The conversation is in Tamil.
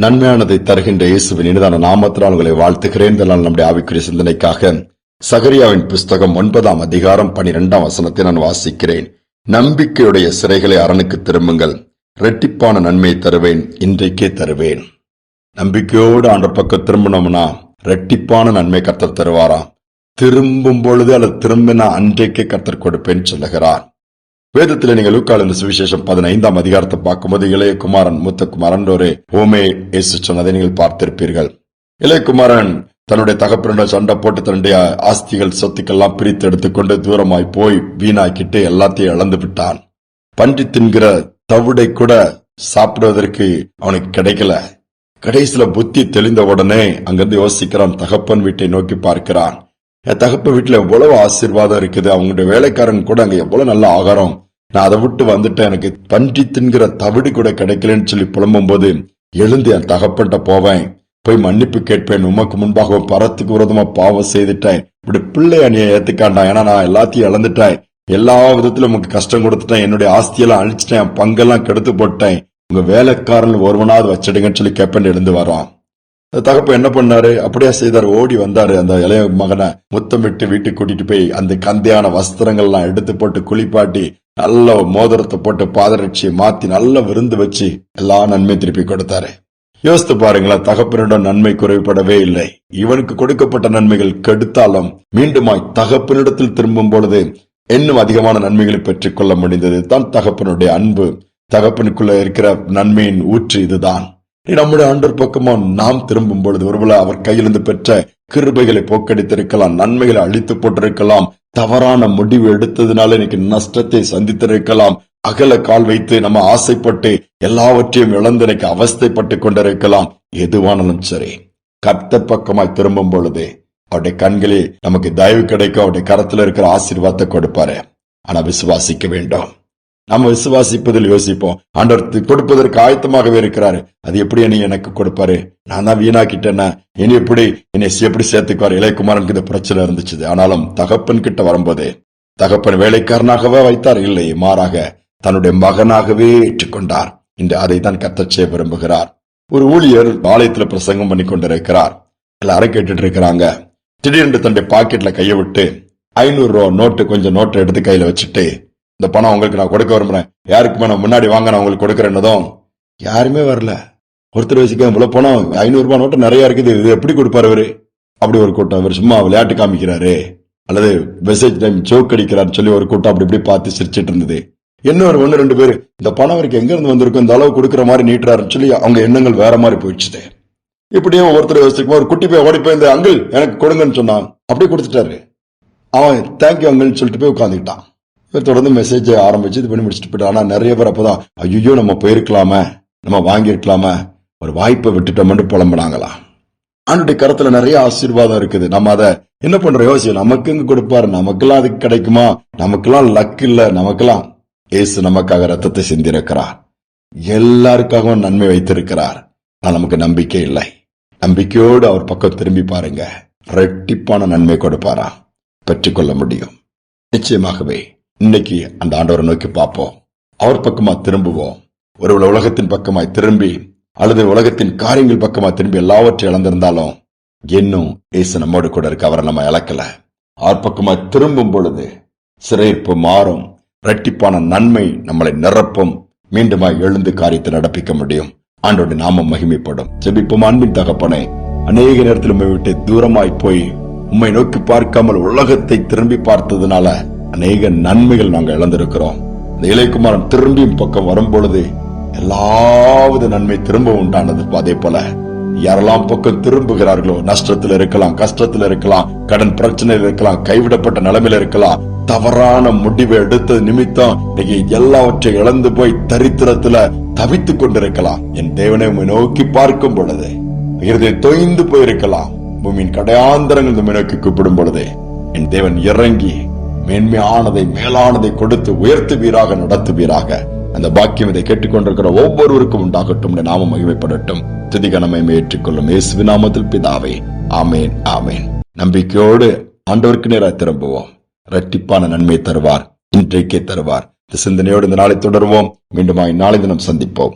நன்மையானதை தருகின்ற இயேசுவின் இனிதான நாமத்தினால் உங்களை வாழ்த்துகிறேன். நம்முடைய ஆவிக்குரிய சிந்தனைக்காக சகரியாவின் புஸ்தகம் 9ஆம் அதிகாரம் 12ஆம் வசனத்தை நான் வாசிக்கிறேன். நம்பிக்கையுடைய சிறைகளை அரணுக்கு திரும்புங்கள், இரட்டிப்பான நன்மையை தருவேன், இன்றைக்கே தருவேன். நம்பிக்கையோடு ஆண்டவர் பக்கம் திரும்பினோம்னா இரட்டிப்பான நன்மை கர்த்தர் தருவாராம். திரும்பும் பொழுது அல்லது திரும்பினா அன்றைக்கே கர்த்தர் கொடுப்பேன் சொல்லுகிறார். வேதத்தில் நீங்கள் லூக்காவின் சுவிசேஷம் 15ஆம் அதிகாரத்தை பார்க்கும்போது இளையகுமாரன் மூத்த குமாரன் ஒரு ஓமே இயேசு சொன்னதை நீங்கள் பார்த்திருப்பீர்கள். இளையகுமாரன் தன்னுடைய தகப்பனுடைய சண்டை போட்டு தன்னுடைய ஆஸ்திகள் சொத்துக்கெல்லாம் பிரித்து எடுத்துக்கொண்டு தூரமாய் போய் வீணாக்கிட்டு எல்லாத்தையும் இழந்து விட்டான். பன்றி தின்கிற தவிடை கூட சாப்பிடுவதற்கு அவனுக்கு கிடைக்கல. கடைசியில புத்தி தெளிந்த உடனே அங்கிருந்து யோசிக்கிறான், தகப்பன் வீட்டை நோக்கி பார்க்கிறான். என் தகப்ப வீட்டுல எவ்வளவு ஆசீர்வாதம் இருக்குது, அவங்களுடைய வேலைக்காரன் கூட அங்க எவ்வளவு நல்ல ஆகாரம், நான் அதை விட்டு வந்துட்டேன், எனக்கு பன்றி தின்கிற தவிடு கூட கிடைக்கலன்னு சொல்லி புலம்பும் போது எழுந்து என் தகப்பன்ட்ட போவேன், போய் மன்னிப்பு கேட்பேன், உமக்கு முன்பாக பரத்துக்கு விரோதமா பாவம் செய்துட்டேன், இப்படி பிள்ளை அணியை ஏத்துக்காண்டான், ஏன்னா நான் எல்லாத்தையும் இழந்துட்டேன், எல்லா விதத்திலும் உமக்கு கஷ்டம் கொடுத்துட்டேன், என்னுடைய ஆஸ்தியெல்லாம் அழிச்சிட்டேன், என் பங்கெல்லாம் கெடுத்து போட்டேன், உங்க வேலைக்காரன் ஒருவனாவது வச்சிடுங்கன்னு சொல்லி கேப்பன் எழுந்து வரான். தகப்ப என்ன பண்ணாரு, அப்படியே செய்தார். ஓடி வந்தாரு, அந்த இளைய மகனை முத்தம் விட்டு வீட்டுக்கு கூட்டிட்டு போய் அந்த கந்தையான வஸ்திரங்கள் எல்லாம் எடுத்து போட்டு குளிப்பாட்டி நல்ல மோதிரத்தை போட்டு பாதரட்சியை மாத்தி நல்ல விருந்து வச்சு எல்லா நன்மை திருப்பி கொடுத்தாரு. யோசித்து பாருங்களேன், தகப்பனிடம் நன்மை குறைபடவே இல்லை. இவனுக்கு கொடுக்கப்பட்ட நன்மைகள் கெடுத்தாலும் மீண்டுமாய் தகப்பனிடத்தில் திரும்பும் பொழுது இன்னும் அதிகமான நன்மைகளை பெற்றுக் கொள்ள முடிந்தது. தான் தகப்பனுடைய அன்பு, தகப்பனுக்குள்ள இருக்கிற நன்மையின் ஊற்று இதுதான். நம்முடைய ஆண்டவர் பக்கமா நாம் திரும்பும் பொழுது ஒருவேளை அவர் கையிலிருந்து பெற்ற கிருபைகளை போக்கடித்திருக்கலாம், நன்மைகளை அழித்து போட்டிருக்கலாம், தவறான முடிவு எடுத்ததுனால இன்னைக்கு நஷ்டத்தை சந்தித்திருக்கலாம், அகல கால் வைத்து நம்ம ஆசைப்பட்டு எல்லாவற்றையும் இழந்து இன்னைக்கு அவஸ்தைப்பட்டு கொண்டிருக்கலாம். எதுவானாலும் சரி, கர்த்தர் பக்கமாய் திரும்பும் பொழுது அவருடைய கண்களில் நமக்கு தயவு கிடைக்கும், அவருடைய கரத்துல இருக்கிற ஆசீர்வாதத்தை கொடுப்பாரு. ஆனா விசுவாசிக்க வேண்டும். நம்ம விசுவாசிப்பதில் யோசிப்போம், ஆண்டவர் கொடுப்பதற்கு ஆயத்தமாகவே இருக்கிறாரு, அது எப்படி என்னை எனக்கு கொடுப்பாரு, நான் தான் வீணாக்கிட்டேன்னா என்னை எப்படி சேர்த்துக்குவாரு. இளையகுமாரனுக்கு இந்த பிரச்சனை இருந்துச்சு. ஆனாலும் தகப்பன் கிட்ட வரும்போது தகப்பன் வேலைக்காரனாகவே வைத்தார், இல்லை, மாறாக தன்னுடைய மகனாகவே ஏற்றுக்கொண்டார். இன்று அதை தான் கர்த்தர் செய்ய விரும்புகிறார். ஒரு ஊழியர் ஆலயத்துல பிரசங்கம் பண்ணி கொண்டிருக்கிறார். எல்லாரும் கேட்டுட்டு இருக்கிறாங்க. திடீரென்று தன்னுடைய பாக்கெட்ல கையை விட்டு 500 ரூபா நோட்டு, கொஞ்சம் நோட்டை எடுத்து கையில வச்சுட்டு, இந்த பணம் உங்களுக்கு நான் கொடுக்க விரும்புறேன், யாருக்கு நான் முன்னாடி வாங்க, நான் உங்களுக்கு கொடுக்கறேன்னதும் யாருமே வரல. ஒருத்தர் வச்சுக்க, இவ்வளவு பணம் 500 ரூபாய் நோட்டு நிறைய இருக்குது, இது எப்படி கொடுப்பாரு அவரு? அப்படி ஒரு கூட்டம். அவர் சும்மா விளையாட்டு காமிக்கிறாரு அல்லது மெசேஜ் டைம் ஜோக் அடிக்கிறான்னு சொல்லி ஒரு கூட்டம் அப்படி இப்படி பார்த்து சிரிச்சிட்டு இருந்தது. இன்னொரு 1-2 பேர் இந்த பணம் அவருக்கு எங்க இருந்து வந்திருக்கும், இந்த அளவு கொடுக்குற மாதிரி நீட்டுறாருன்னு சொல்லி அவங்க எண்ணங்கள் வேற மாதிரி போயிடுச்சு. இப்படியும் ஒருத்தர் யோசிக்கும், ஒரு குட்டி போய் ஓடி போய் இந்த அங்கிள் எனக்கு கொடுங்கன்னு சொன்னான், அப்படியே கொடுத்துட்டாரு. அவன் தேங்க்யூ அங்கிள்னு சொல்லிட்டு போய் உட்காந்துக்கிட்டான். தொடர்ந்து மெசேஜ் ஆரம்பிச்சு இது பண்ணி முடிச்சுட்டு போயிட்டு. ஆனா நிறைய பேர் அப்பதான் ஐயோ நம்ம போயிருக்கலாமே, நம்ம வாங்கியிருக்கலாமே, ஒரு வாய்ப்பை விட்டுட்டோம்னு புலம்புனாங்களாம். ஆண்டுடைய கரத்துல நிறைய ஆசீர்வாதம் இருக்குது. நம்ம அதை என்ன பண்ற யோசிச்சு, நமக்கு எங்க கொடுப்பாரு, நமக்கெல்லாம் அதுக்கு கிடைக்குமா, நமக்கெல்லாம் லக் இல்ல, நமக்கெல்லாம் இயேசு நமக்காக ரத்தத்தை சிந்திருக்கிறார், எல்லாருக்காகவும் நன்மை வைத்திருக்கிறார். ஆனா நமக்கு நம்பிக்கை இல்லை. நம்பிக்கையோடு அவர் பக்கம் திரும்பி பாருங்க, இரட்டிப்பான நன்மை கொடுப்பாரா, பெற்றுக்கொள்ள முடியும். நிச்சயமாகவே இன்னைக்கு அந்த ஆண்டவரை நோக்கி பார்ப்போம், அவர் பக்கமா திரும்புவோம். ஒரு உலகத்தின் பக்கமாய் திரும்பி அல்லது உலகத்தின் காரியங்கள் பக்கமாய் திரும்பி எல்லாவற்றையும் இழந்திருந்தாலும் இன்னும் இயேசு நம்மோடு கூட இருக்க, அவரை நம்ம இழக்கல. அவர் பக்கமாய் திரும்பும் பொழுது சிறையிருப்பு மாறும், இரட்டிப்பான நன்மை நம்மளை நிரப்பும், மீண்டுமாய் எழுந்து காரியத்தை நடப்பிக்க முடியும். ஆண்டோட நாமம் மகிமைப்படும். ஜெபிப்போம். அன்பின் தகப்பனே, அநேக நேரத்தில் உண்மை விட்டு தூரமாய் போய் உம்மை நோக்கி பார்க்காமல் உலகத்தை திரும்பி பார்த்ததுனால அநேக நன்மைகள் நாங்கள் இழந்திருக்கிறோம். இந்த இளையகுமாரன் திரும்பியும் பக்கம் வரும் பொழுது எல்லாவது நன்மை திரும்ப உண்டானது. அதே போல யாரெல்லாம் பக்கம் திரும்புகிறார்களோ, நஷ்டத்தில் இருக்கலாம், கஷ்டத்தில் இருக்கலாம், கடன் பிரச்சனையில் இருக்கலாம், கைவிடப்பட்ட நிலைமையில இருக்கலாம், தவறான முடிவை எடுத்தது நிமித்தம் இன்னைக்கு எல்லாவற்றை இழந்து போய் தரித்திரத்துல தவித்துக் கொண்டிருக்கலாம். என் தேவனை உம்மை நோக்கி பார்க்கும் பொழுது இருதயம் தொய்ந்து போயிருக்கலாம். பூமியின் கடையாந்தரங்கள் உம்மை நோக்கி கூப்பிடும் பொழுது என் தேவன் இறங்கி மேன்மையானதை மேலானதை கொடுத்து உயர்த்துவீராக, நடத்துவீராக. அந்த பாக்கியம் இதை கேட்டுக்கொண்டிருக்கிற ஒவ்வொருவருக்கும் உண்டாகட்டும். நாமம் மகிமைப்படட்டும். துதி கனமை ஏற்றுக்கொள்ளும் இயேசுவின் நாமத்தில் பிதாவே, ஆமேன், ஆமேன். நம்பிக்கையோடு ஆண்டவருக்கு நேராக திரும்புவோம். இரட்டிப்பான நன்மை தருவார், இன்றைக்கே தருவார். இந்த சிந்தனையோடு இந்த நாளை தொடருவோம். மீண்டும் நாளை தினம் சந்திப்போம்.